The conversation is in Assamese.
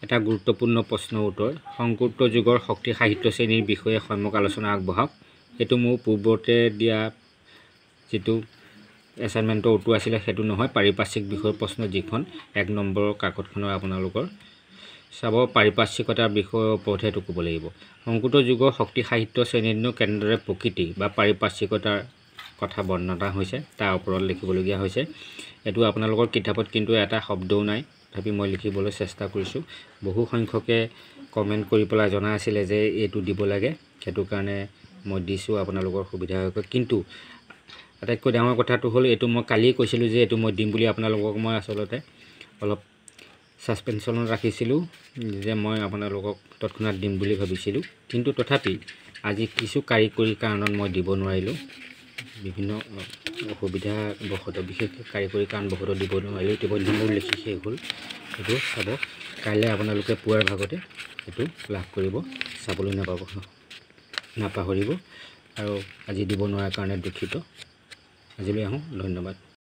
এটা গুৰুত্বপূৰ্ণ প্ৰশ্নৰ উত্তৰ সংকৃত যুগৰ শক্তি সাহিত্য শ্ৰেণীৰ বিষয়ে সম্যক আলোচনা আগবঢ়াওক। এইটো মোৰ পূৰ্বতে দিয়া যেটো এছাইনমেণ্টৰ উত্তৰ আছিলে সেইটো নহয়, পাৰিপাৰ্শ্বিক বিষয়ৰ প্ৰশ্ন যিখন 1 নম্বৰৰ কাকতখনৰ আপোনালোকৰ চাব পাৰিপাৰ্শ্বিকতাৰ বিষয়ৰ ওপৰতহে এইটো ক'ব লাগিব। সংকৃত যুগৰ শক্তি সাহিত্য শ্ৰেণীৰনো কেনেদৰে প্ৰকৃতি বা পাৰিপাৰ্শ্বিকতাৰ কথা বৰ্ণনা হৈছে তাৰ ওপৰত লিখিবলগীয়া হৈছে। এইটো আপোনালোকৰ কিতাপত কিন্তু এটা শব্দও নাই, তথাপি মই লিখিবলৈ চেষ্টা কৰিছোঁ। বহু সংখ্যকে কমেণ্ট কৰি পেলাই জনা আছিলে যে এইটো দিব লাগে, সেইটো কাৰণে মই দিছোঁ আপোনালোকৰ সুবিধা হৈ। কিন্তু আটাইতকৈ ডাঙৰ কথাটো হ'ল এইটো মই কালিয়ে কৈছিলোঁ যে এইটো মই দিম বুলি আপোনালোকক। মই আচলতে অলপ ছাছপেনশ্যনত ৰাখিছিলোঁ যে মই আপোনালোকক তৎক্ষণাত দিম বুলি ভাবিছিলোঁ, কিন্তু তথাপি আজি কিছু কাৰিকৰী কাৰণত মই দিব নোৱাৰিলোঁ। বিভিন্ন অসুবিধা বশতঃ বিশেষকৈ কাৰিকৰী কাৰণবশতঃ দিব নোৱাৰিলোঁ। ইতিমধ্যে মোৰ লিখি শেষ হ'ল। সেইটো চাব, কাইলৈ আপোনালোকে পুৱাৰ ভাগতে সেইটো লাভ কৰিব, চাবলৈ নাপাহৰিব। আৰু আজি দিব নোৱাৰাৰ কাৰণে দুখিত। আজিলৈ আহোঁ, ধন্যবাদ।